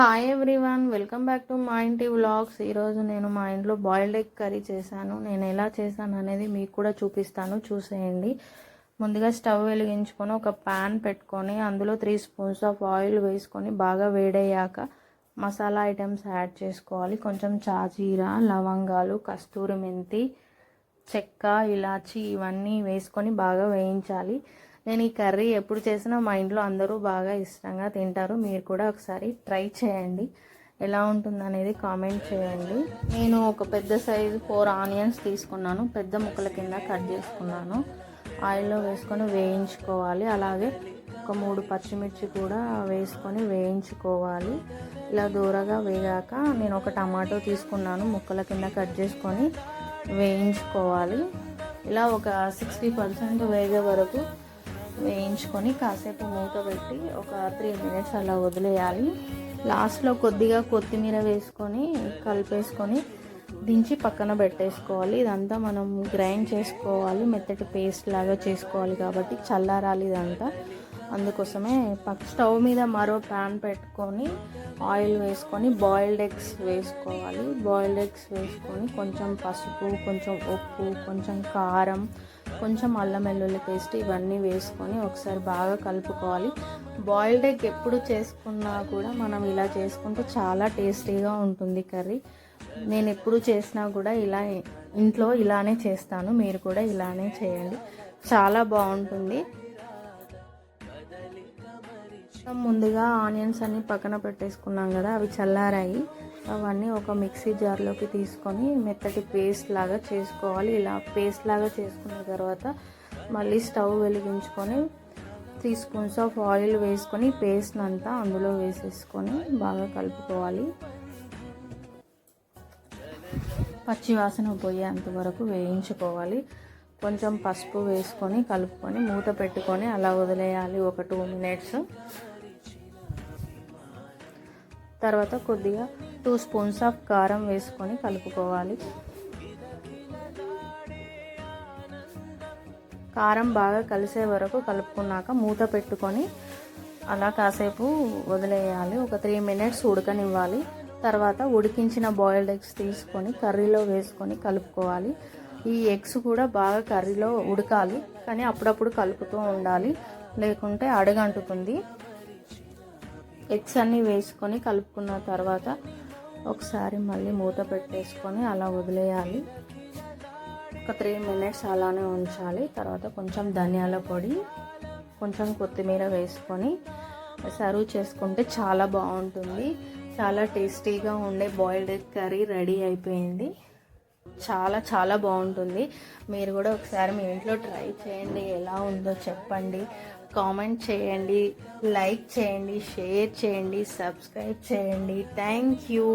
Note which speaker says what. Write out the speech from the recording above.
Speaker 1: Hi everyone, welcome back to మా ఇంటి vlogs. ఈరోజు నేను మా ఇంట్లో బాయిల్డ్ ఎగ్ కర్రీ చేశాను. నేను ఎలా చేశాను అనేది మీకు కూడా చూపిస్తాను, చూసేయండి. ముందుగా స్టవ్ వెలిగించుకొని ఒక ప్యాన్ పెట్టుకొని అందులో 3 స్పూన్స్ ఆఫ్ ఆయిల్ వేసుకొని బాగా వేడయ్యాక మసాలా ఐటమ్స్ యాడ్ చేసుకోవాలి. కొంచెం చాజీరా, లవంగాలు, కస్తూరి మెంతి, చెక్క, ఇలాచి ఇవన్నీ వేసుకొని బాగా వేయించాలి. నేను ఈ కర్రీ ఎప్పుడు చేసినా మా ఇంట్లో అందరూ బాగా ఇష్టంగా తింటారు. మీరు కూడా ఒకసారి ట్రై చేయండి, ఎలా ఉంటుందనేది కామెంట్ చేయండి. నేను ఒక పెద్ద సైజు 4 ఆనియన్స్ తీసుకున్నాను, పెద్ద ముక్కల కింద కట్ చేసుకున్నాను. ఆయిల్లో వేసుకొని వేయించుకోవాలి. అలాగే ఒక 3 పచ్చిమిర్చి కూడా వేసుకొని వేయించుకోవాలి. ఇలా దూరగా వేగాక నేను ఒక టమాటో తీసుకున్నాను, ముక్కల కింద కట్ చేసుకొని వేయించుకోవాలి. ఇలా ఒక 60% వేగే వరకు వేయించుకొని కాసేపు మూత పెట్టి ఒక 3 మినిట్స్ అలా వదిలేయాలి. లాస్ట్లో కొద్దిగా కొత్తిమీర వేసుకొని కలిపేసుకొని దించి పక్కన పెట్టేసుకోవాలి. ఇదంతా మనం గ్రైండ్ చేసుకోవాలి, మెత్తటి పేస్ట్ లాగా చేసుకోవాలి కాబట్టి చల్లారాలి ఇదంతా. అందుకోసమే స్టవ్ మీద మరో ప్యాన్ పెట్టుకొని ఆయిల్ వేసుకొని బాయిల్డ్ ఎగ్స్ వేసుకోవాలి. బాయిల్డ్ ఎగ్స్ వేసుకొని కొంచెం పసుపు, కొంచెం ఉప్పు, కొంచెం కారం, కొంచెం అల్లం వెల్లుల్లి పేస్ట్ ఇవన్నీ వేసుకొని ఒకసారి బాగా కలుపుకోవాలి. బాయిల్డ్ ఎగ్ ఎప్పుడు చేసుకున్నా కూడా మనం ఇలా చేసుకుంటే చాలా టేస్టీగా ఉంటుంది కర్రీ. నేను ఎప్పుడు చేసినా కూడా ఇంట్లో ఇలానే చేస్తాను, మీరు కూడా ఇలానే చేయండి, చాలా బాగుంటుంది. ముందుగా ఆనియన్స్ అన్నీ పక్కన పెట్టేసుకున్నాం కదా, అవి చల్లారాయి. అవన్నీ ఒక మిక్సీ జార్లోకి తీసుకొని మెత్తటి పేస్ట్ లాగా చేసుకోవాలి. ఇలా పేస్ట్ లాగా చేసుకున్న తర్వాత మళ్ళీ స్టవ్ వెలిగించుకొని 3 స్పూన్స్ ఆఫ్ ఆయిల్ వేసుకొని పేస్ట్ అంతా అందులో వేసేసుకొని బాగా కలుపుకోవాలి. పచ్చి వాసన పోయేంత వరకు వేయించుకోవాలి. కొంచెం పసుపు వేసుకొని కలుపుకొని మూత పెట్టుకొని అలా వదిలేయాలి ఒక 2 మినిట్స్. తర్వాత కొద్దిగా 2 స్పూన్స్ ఆఫ్ కారం వేసుకొని కలుపుకోవాలి. కారం బాగా కలిసే వరకు కలుపుకున్నాక మూత పెట్టుకొని అలా కాసేపు వదిలేయాలి. ఒక 3 మినిట్స్ ఉడకనివ్వాలి. తర్వాత ఉడికించిన బాయిల్డ్ ఎగ్స్ తీసుకొని కర్రీలో వేసుకొని కలుపుకోవాలి. ఈ ఎగ్స్ కూడా బాగా కర్రీలో ఉడకాలి, కానీ అప్పుడప్పుడు కలుపుతూ ఉండాలి, లేకుంటే అడుగంటుతుంది. ఎగ్స్ అన్నీ వేసుకొని కలుపుకున్న తర్వాత ఒకసారి మళ్ళీ మూత పెట్టేసుకొని అలా వదిలేయాలి. ఒక 3 మినిట్స్ అలానే ఉంచాలి. తర్వాత కొంచెం ధనియాల పొడి, కొంచెం కొత్తిమీర వేసుకొని సర్వ్ చేసుకుంటే చాలా బాగుంటుంది. చాలా టేస్టీగా ఉండే బాయిల్డ్ ఎగ్ కర్రీ రెడీ అయిపోయింది. చాలా చాలా బాగుంటుంది. మీరు కూడా ఒకసారి మీ ఇంట్లో ట్రై చేయండి, ఎలా ఉందో చెప్పండి, కామెంట్ చేయండి, లైక్ చేయండి, షేర్ చేయండి, సబ్స్క్రైబ్ చేయండి. Thank you.